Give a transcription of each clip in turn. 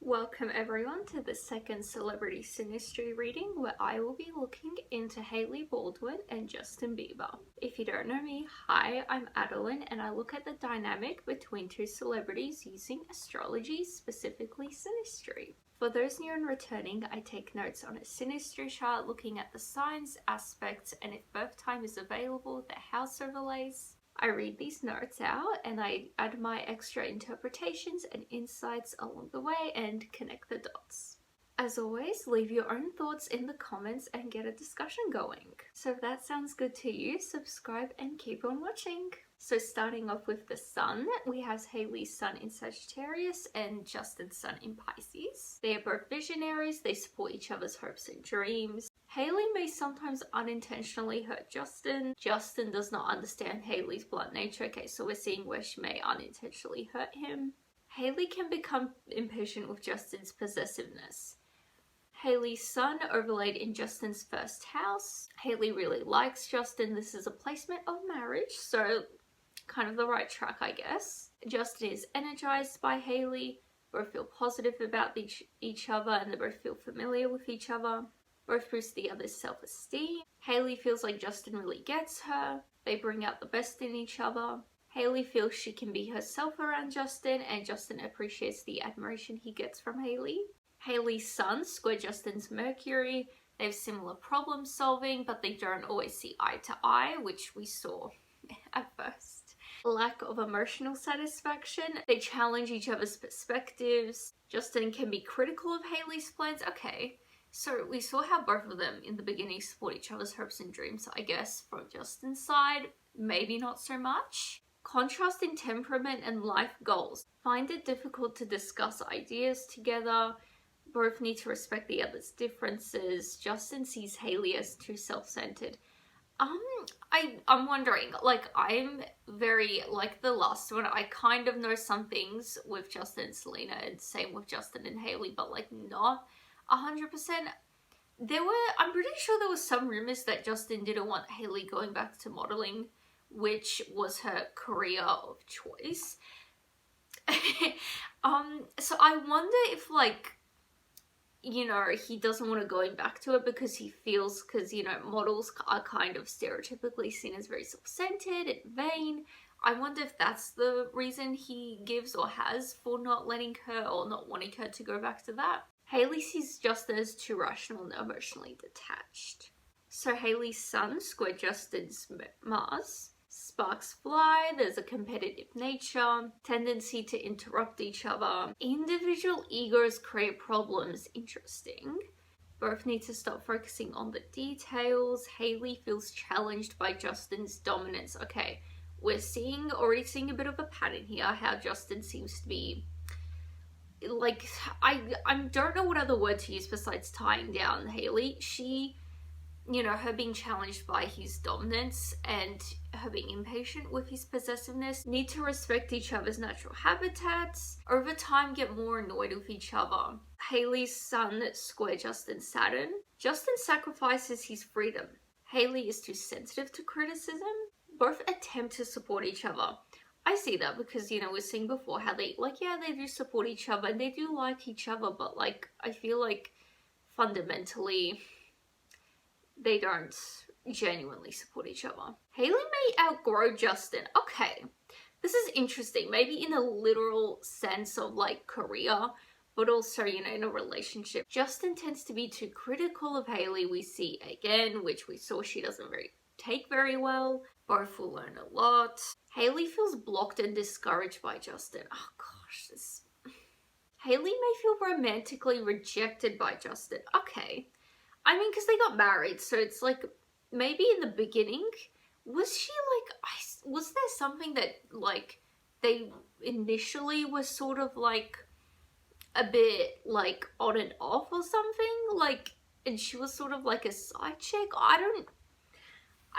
Welcome everyone to the second celebrity Synastry reading where I will be looking into Hailey Baldwin and Justin Bieber. If you don't know me, hi, I'm Adeline and I look at the dynamic between two celebrities using astrology, specifically Synastry. For those new and returning, I take notes on a Synastry chart looking at the signs, aspects, and if birth time is available, the house overlays. I read these notes out and I add my extra interpretations and insights along the way and connect the dots. As always, leave your own thoughts in the comments and get a discussion going. So if that sounds good to you, subscribe and keep on watching. So starting off with the sun, we have Hailey's sun in Sagittarius and Justin's sun in Pisces. They are both visionaries, they support each other's hopes and dreams. Hailey may sometimes unintentionally hurt Justin. Justin does not understand Hailey's blunt nature. Okay, so we're seeing where she may unintentionally hurt him. Hailey can become impatient with Justin's possessiveness. Hailey's sun overlaid in Justin's first house. Hailey really likes Justin. This is a placement of marriage, so kind of the right track, I guess. Justin is energized by Hailey. Both feel positive about each other and they both feel familiar with each other. Both boost the other's self-esteem. Hailey feels like Justin really gets her. They bring out the best in each other. Hailey feels she can be herself around Justin and Justin appreciates the admiration he gets from Hailey. Hailey's sun square Justin's Mercury. They have similar problem solving, but they don't always see eye to eye, which we saw at first. Lack of emotional satisfaction. They challenge each other's perspectives. Justin can be critical of Hailey's plans. Okay. So we saw how both of them in the beginning support each other's hopes and dreams, I guess, from Justin's side, maybe not so much. Contrast in temperament and life goals. Find it difficult to discuss ideas together. Both need to respect the other's differences. Justin sees Hailey as too self-centered. I'm wondering, like, I'm very, like the last one, I kind of know some things with Justin and Selena and same with Justin and Hailey, but like not 100%. I'm pretty sure there was some rumors that Justin didn't want Hailey going back to modeling, which was her career of choice. So I wonder if, like, you know, he doesn't want to go back to it because he feels, because, you know, models are kind of stereotypically seen as very self-centered and vain. I wonder if that's the reason he gives or has for not letting her or not wanting her to go back to that. Hailey sees Justin as too rational and emotionally detached. So Hailey's sun square Justin's Mars. Sparks fly, there's a competitive nature, tendency to interrupt each other. Individual egos create problems. Interesting. Both need to stop focusing on the details. Hailey feels challenged by Justin's dominance. Okay, we're already seeing a bit of a pattern here, how Justin seems to be, like, I don't know what other word to use besides tying down Hailey. She, you know, her being challenged by his dominance and her being impatient with his possessiveness, need to respect each other's natural habitats, over time get more annoyed with each other. Hailey's sun square Justin's Saturn. Justin sacrifices his freedom. Hailey is too sensitive to criticism. Both attempt to support each other. I see that because, you know, we're seeing before how they, like, yeah, they do support each other and they do like each other, but, like, I feel like fundamentally they don't genuinely support each other. Hailey may outgrow Justin. Okay, this is interesting. Maybe in a literal sense of, like, career, but also, you know, in a relationship. Justin tends to be too critical of Hailey, we see again, which we saw she doesn't take very well. Both will learn a lot. Hailey feels blocked and discouraged by Justin. Oh gosh, Hailey may feel romantically rejected by Justin. Okay. I mean, because they got married, so it's like, maybe in the beginning, was there something that, like, they initially were sort of, like, a bit, like, on and off or something? Like, and she was sort of like a side chick?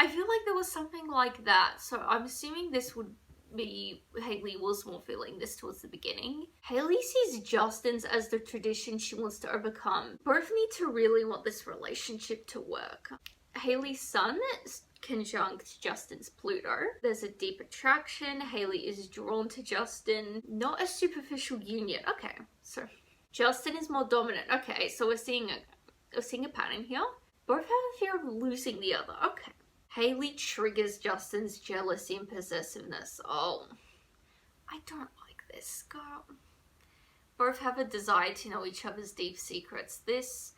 I feel like there was something like that, so I'm assuming this would be, Hailey was more feeling this towards the beginning. Hailey sees Justin's as the tradition she wants to overcome. Both need to really want this relationship to work. Hailey's sun conjunct Justin's Pluto. There's a deep attraction. Hailey is drawn to Justin. Not a superficial union. Okay, so Justin is more dominant. Okay, so we're seeing a pattern here. Both have a fear of losing the other. Okay. Hailey triggers Justin's jealousy and possessiveness. Oh, I don't like this, girl. Both have a desire to know each other's deep secrets. This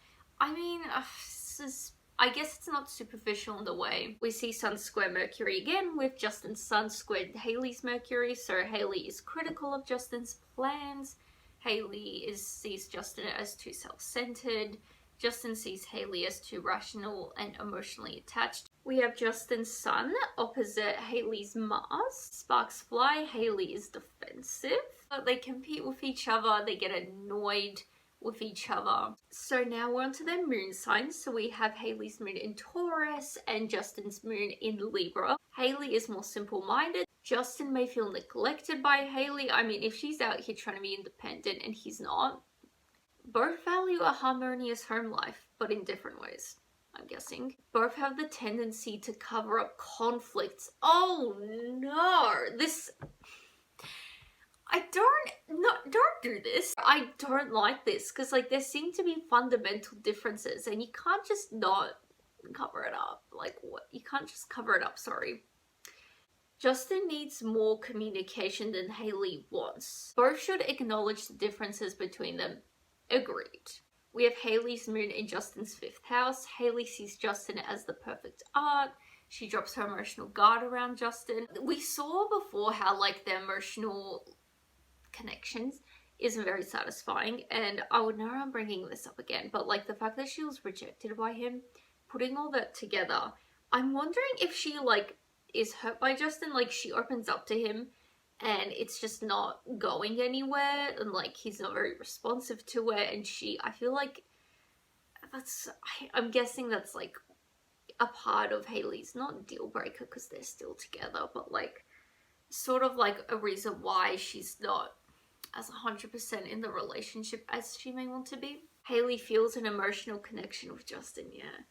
is, I guess it's not superficial in the way. We see Sun square Mercury again with Justin's Sun squared Hailey's Mercury, so Hailey is critical of Justin's plans. Hailey sees Justin as too self-centered. Justin sees Hailey as too rational and emotionally attached. We have Justin's Sun opposite Hailey's Mars. Sparks fly, Hailey is defensive. They compete with each other, they get annoyed with each other. So now we're on to their moon signs. So we have Hailey's moon in Taurus and Justin's moon in Libra. Hailey is more simple-minded. Justin may feel neglected by Hailey. I mean, if she's out here trying to be independent and he's not. Both value a harmonious home life, but in different ways, I'm guessing. Both have the tendency to cover up conflicts. Oh no, don't do this. I don't like this because like there seem to be fundamental differences and you can't just not cover it up. Like what? You can't just cover it up, sorry. Justin needs more communication than Hailey wants. Both should acknowledge the differences between them. Agreed. We have Hailey's moon in Justin's 5th house. Hailey sees Justin as the perfect art. She drops her emotional guard around Justin. We saw before how like their emotional connections isn't very satisfying, and I would know I'm bringing this up again, but like the fact that she was rejected by him, putting all that together, I'm wondering if she like is hurt by Justin, like she opens up to him and it's just not going anywhere and like he's not very responsive to it, and I feel like I'm guessing that's like a part of Hailey's, not deal breaker because they're still together, but like sort of like a reason why she's not as 100% in the relationship as she may want to be. Hailey feels an emotional connection with Justin, yeah.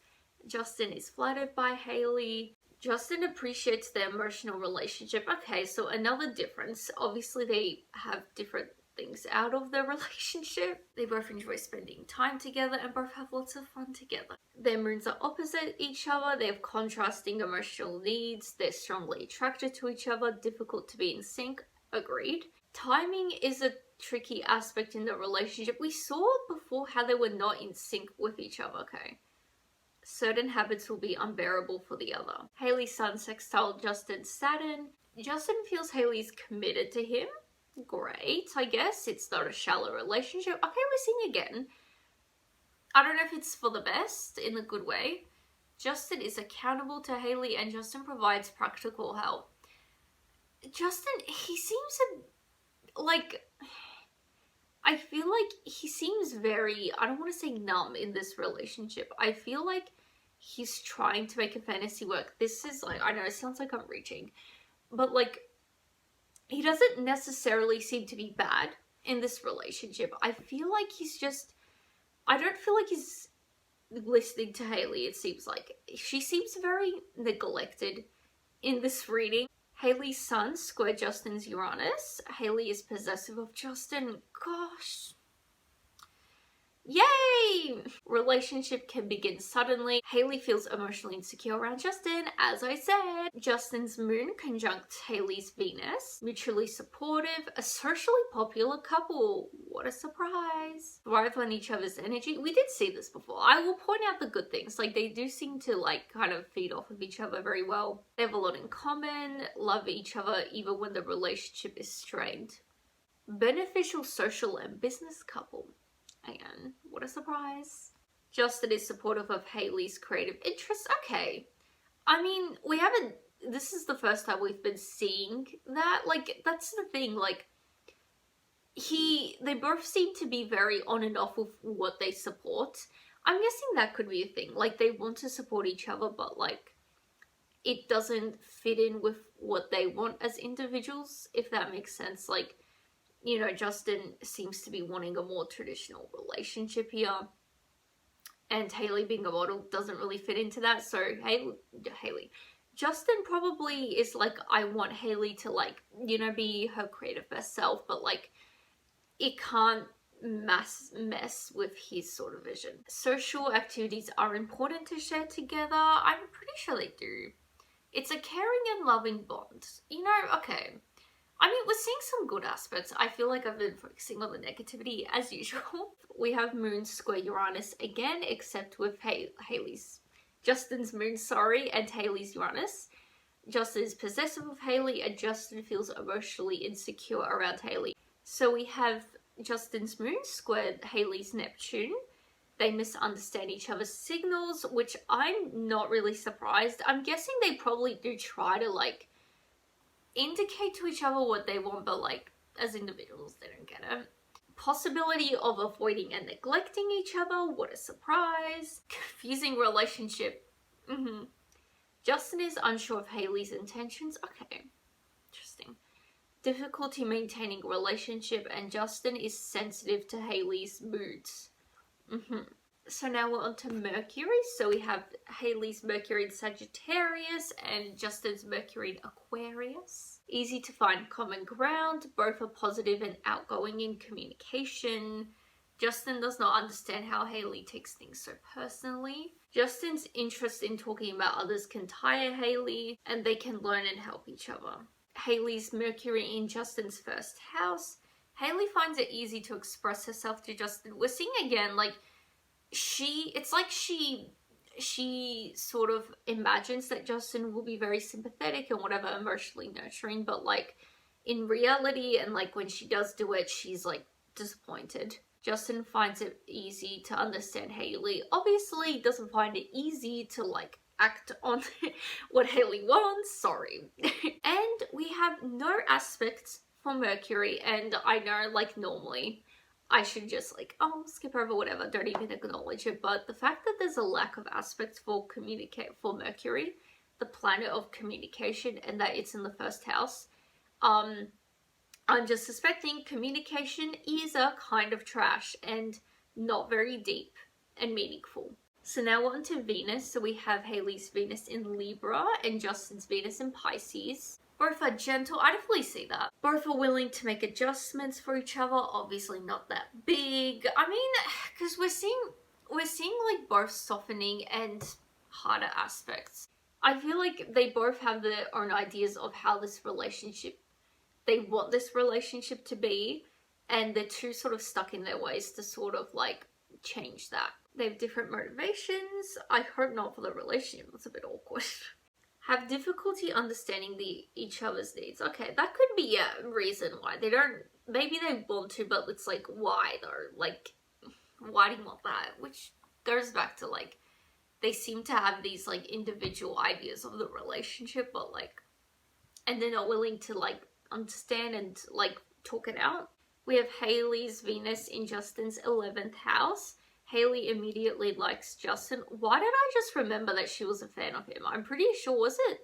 Justin is flattered by Hailey. Justin appreciates their emotional relationship. Okay, so another difference. Obviously, they have different things out of their relationship. They both enjoy spending time together and both have lots of fun together. Their moons are opposite each other. They have contrasting emotional needs. They're strongly attracted to each other. Difficult to be in sync. Agreed. Timing is a tricky aspect in the relationship. We saw before how they were not in sync with each other, okay? Certain habits will be unbearable for the other. Hailey's Sun sextile Justin's Saturn. Justin feels Hailey's committed to him. Great, I guess. It's not a shallow relationship. Okay, we're seeing again. I don't know if it's for the best, in a good way. Justin is accountable to Hailey and Justin provides practical help. Justin, he seems like, I feel like he seems very, I don't want to say numb in this relationship. I feel like he's trying to make a fantasy work. This is like, I know it sounds like I'm reaching, but like, he doesn't necessarily seem to be bad in this relationship. I feel like he's just, I don't feel like he's listening to Hailey. It seems like she seems very neglected in this reading. Hailey's Sun square Justin's Uranus. Hailey is possessive of Justin. Gosh. Yay! Relationship can begin suddenly. Hailey feels emotionally insecure around Justin, as I said. Justin's moon conjunct Hailey's Venus. Mutually supportive, a socially popular couple. What a surprise. Thrive on each other's energy. We did see this before. I will point out the good things. Like, they do seem to, like, kind of feed off of each other very well. They have a lot in common, love each other even when the relationship is strained. Beneficial social and business couple. Again, what a surprise. Justin is supportive of Hailey's creative interests. Okay. I mean, this is the first time we've been seeing that. Like, that's the thing, like, they both seem to be very on and off with what they support. I'm guessing that could be a thing. Like, they want to support each other, but, like, it doesn't fit in with what they want as individuals, if that makes sense. Like, you know, Justin seems to be wanting a more traditional relationship here. And Hailey being a model doesn't really fit into that. So, Hailey. Justin probably is like, I want Hailey to, like, you know, be her creative best self. But, like, it can't mess with his sort of vision. Social activities are important to share together. I'm pretty sure they do. It's a caring and loving bond. You know, okay. I mean, we're seeing some good aspects. I feel like I've been focusing on the negativity as usual. We have Moon square Uranus again, except with Justin's Moon, and Hailey's Uranus. Justin is possessive of Hailey, and Justin feels emotionally insecure around Hailey. So we have Justin's Moon square Hailey's Neptune. They misunderstand each other's signals, which I'm not really surprised. I'm guessing they probably do try to, like, indicate to each other what they want, but, like, as individuals, they don't get it. Possibility of avoiding and neglecting each other. What a surprise. Confusing relationship. Justin is unsure of Hailey's intentions. Okay, interesting. Difficulty maintaining relationship, and Justin is sensitive to Hailey's moods. So now we're on to Mercury. So we have Hailey's Mercury in Sagittarius and Justin's Mercury in Aquarius. Easy to find common ground. Both are positive and outgoing in communication. Justin does not understand how Hailey takes things so personally. Justin's interest in talking about others can tire Hailey, and they can learn and help each other. Hailey's Mercury in Justin's first house. Hailey finds it easy to express herself to Justin. We're seeing again, like, she sort of imagines that Justin will be very sympathetic and whatever, emotionally nurturing, but, like, in reality, and, like, when she does do it, she's, like, disappointed. Justin finds it easy to understand Hailey. Obviously, doesn't find it easy to, like, act on what Hailey wants. Sorry. And we have no aspects for Mercury, and I know, like, normally I should just, like, oh, skip over whatever, don't even acknowledge it, but the fact that there's a lack of aspects for Mercury, the planet of communication, and that it's in the first house, I'm just suspecting communication is a kind of trash and not very deep and meaningful. So now we're on to Venus. So we have Hailey's Venus in Libra and Justin's Venus in Pisces. Both are gentle. I definitely see that. Both are willing to make adjustments for each other. Obviously not that big. I mean, because we're seeing like both softening and harder aspects. I feel like they both have their own ideas of how they want this relationship to be, and they're too sort of stuck in their ways to sort of like change that. They have different motivations. I hope not for the relationship. That's a bit awkward. Have difficulty understanding each other's needs. Okay, that could be a reason why they don't. Maybe they want to, but it's like, why though? Like, why do you want that? Which goes back to, like, they seem to have these like individual ideas of the relationship, but like, and they're not willing to like understand and like talk it out. We have Hailey's Venus in Justin's 11th house. Hailey immediately likes Justin. Why did I just remember that she was a fan of him? I'm pretty sure, was it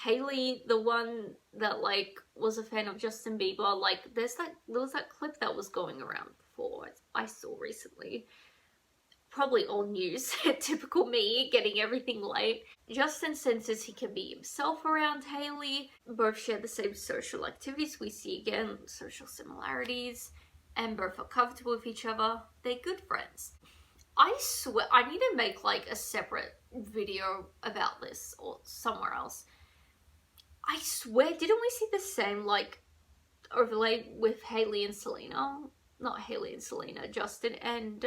Hailey the one that like was a fan of Justin Bieber? Like there was that clip that was going around before I saw recently. Probably all news. Typical me, getting everything late. Justin senses he can be himself around Hailey. Both share the same social activities. We see again social similarities, and both are comfortable with each other. They're good friends. I swear I need to make like a separate video about this or somewhere else. I swear, didn't we see the same like overlay with Hailey and Selena? Not Hailey and Selena, Justin and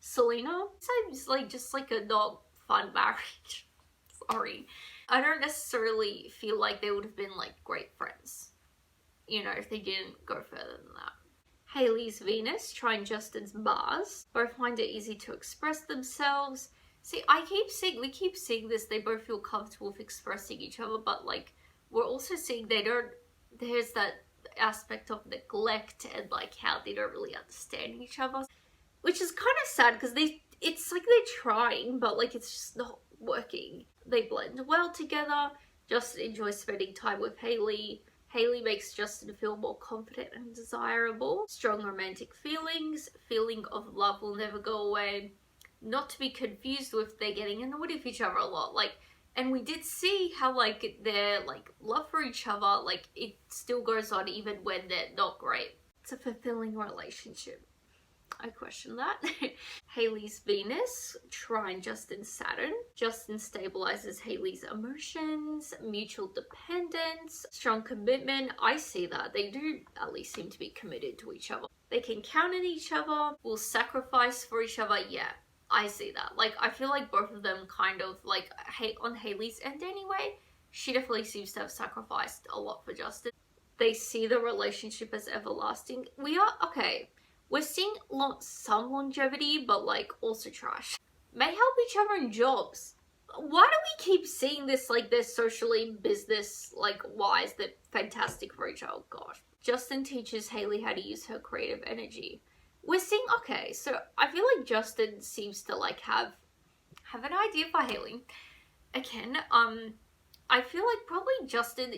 Selena? Sounds like just like a not fun marriage. Sorry. I don't necessarily feel like they would have been like great friends, you know, if they didn't go further than that. Hailey's Venus, Trine Justin's Mars. Both find it easy to express themselves. See, we keep seeing this, they both feel comfortable with expressing each other, but like, we're also seeing there's that aspect of neglect and like how they don't really understand each other. Which is kind of sad because it's like they're trying, but like it's just not working. They blend well together. Justin enjoys spending time with Hailey. Hailey makes Justin feel more confident and desirable. Strong romantic feelings. Feeling of love will never go away. Not to be confused with they're getting annoyed with each other a lot. Like, and we did see how like their like love for each other, like it still goes on even when they're not great. It's a fulfilling relationship. I question that. Hailey's Venus, Trine Justin's Saturn. Justin stabilizes Hailey's emotions, mutual dependence, strong commitment. I see that. They do at least seem to be committed to each other. They can count on each other, will sacrifice for each other. Yeah, I see that. Like, I feel like both of them kind of, like, on Hailey's end anyway, she definitely seems to have sacrificed a lot for Justin. They see the relationship as everlasting. We're seeing some longevity, but like also trash. May help each other in jobs. Why do we keep seeing this like they're socially, business, like wise, they're fantastic for each other? Oh gosh. Justin teaches Hailey how to use her creative energy. We're seeing, okay, so I feel like Justin seems to like have an idea for Hailey. Again, I feel like probably Justin,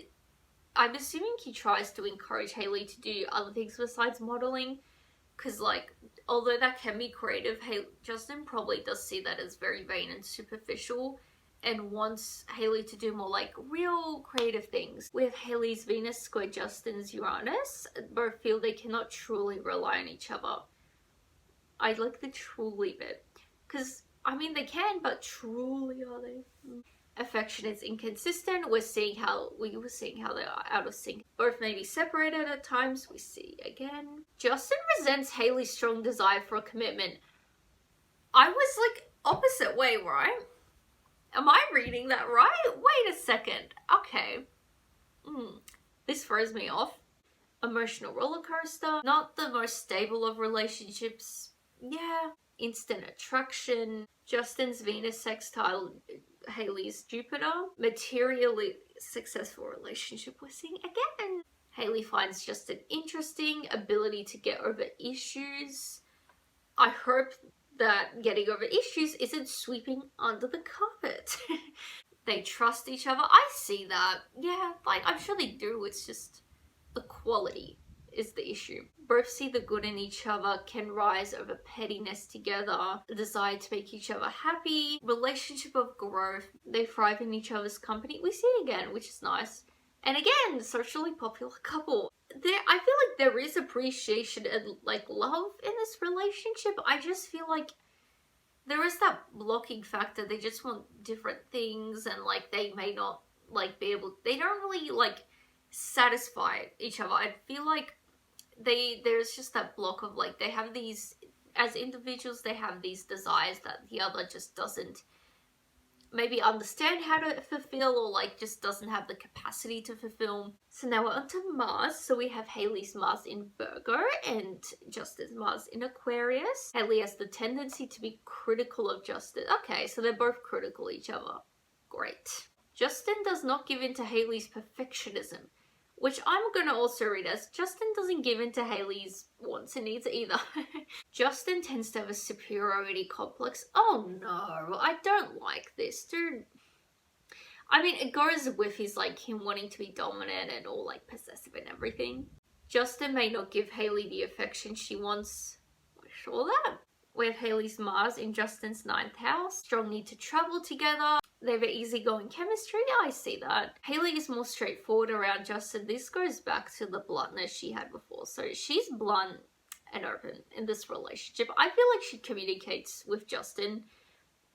I'm assuming he tries to encourage Hailey to do other things besides modeling. Because, like, although that can be creative, Justin probably does see that as very vain and superficial and wants Hailey to do more, like, real creative things. We have Hailey's Venus square Justin's Uranus. Both feel they cannot truly rely on each other. I like the truly bit. Because, I mean, they can, but truly are they? Affection is inconsistent. We were seeing how they are out of sync. Both may be separated at times. We see again. Justin resents Hailey's strong desire for a commitment. I was like opposite way, right? Am I reading that right? Wait a second. Okay. This throws me off. Emotional roller coaster. Not the most stable of relationships. Yeah. Instant attraction. Justin's Venus sextile Hailey's Jupiter. Materially successful relationship we're seeing again. Hailey finds Justin interesting, ability to get over issues. I hope that getting over issues isn't sweeping under the carpet. They trust each other. I see that. Yeah, like I'm sure they do. It's just the quality is the issue. Both see the good in each other, can rise over pettiness together, the desire to make each other happy, relationship of growth, they thrive in each other's company. We see it again, which is nice. And again, socially popular couple. I feel like there is appreciation and like love in this relationship. I just feel like there is that blocking factor. They just want different things and like they may not like be able, they don't really like satisfy each other. I feel like there's just that block of like they have these, as individuals they have these desires that the other just doesn't maybe understand how to fulfill or like just doesn't have the capacity to fulfill. So now we're onto Mars. So we have Hailey's Mars in Virgo and Justin's Mars in Aquarius. Hailey has the tendency to be critical of Justin. Okay, so they're both critical of each other. Great. Justin does not give in to Hailey's perfectionism, which I'm going to also read as Justin doesn't give in to Hailey's wants and needs either. Justin tends to have a superiority complex. Oh no, I don't like this, dude. I mean, it goes with his like him wanting to be dominant and all like possessive and everything. Justin may not give Hailey the affection she wants. I saw that. We have Hailey's Mars in Justin's 9th house. Strong need to travel together. They have an easygoing chemistry. I see that. Hailey is more straightforward around Justin. This goes back to the bluntness she had before. So she's blunt and open in this relationship. I feel like she communicates with Justin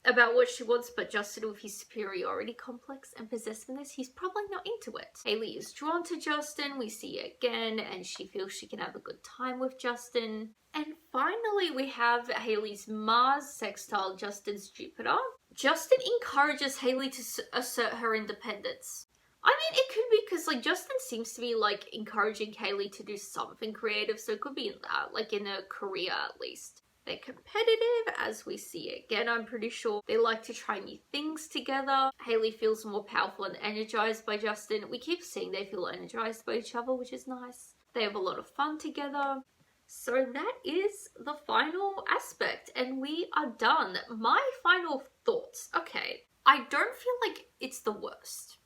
about what she wants, but Justin, with his superiority complex and possessiveness, he's probably not into it. Hailey is drawn to Justin. We see it again, and she feels she can have a good time with Justin. And finally, we have Hailey's Mars sextile Justin's Jupiter. Justin encourages Hailey to assert her independence. I mean, it could be because, like, Justin seems to be, like, encouraging Hailey to do something creative, so it could be in that, like, in a career at least. They're competitive, as we see again. I'm pretty sure they like to try new things together. Hailey feels more powerful and energized by Justin. We keep seeing they feel energized by each other, which is nice. They have a lot of fun together. So that is the final aspect, and we are done. My final thoughts. Okay, I don't feel like it's the worst.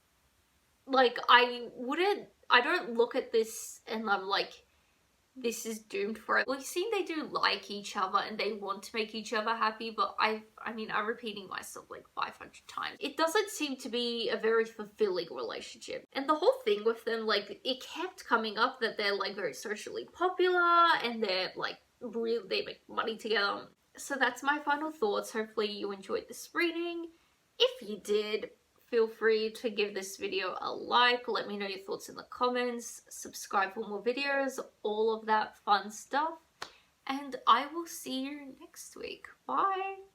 Like, I don't look at this and I'm like, this is doomed for it. We've seen they do like each other and they want to make each other happy, but I mean, I'm repeating myself like 500 times. It doesn't seem to be a very fulfilling relationship. And the whole thing with them, like, it kept coming up that they're like very socially popular and they're like really, they make money together. So that's my final thoughts. Hopefully you enjoyed this reading. If you did, feel free to give this video a like. Let me know your thoughts in the comments. Subscribe for more videos, all of that fun stuff. And I will see you next week. Bye!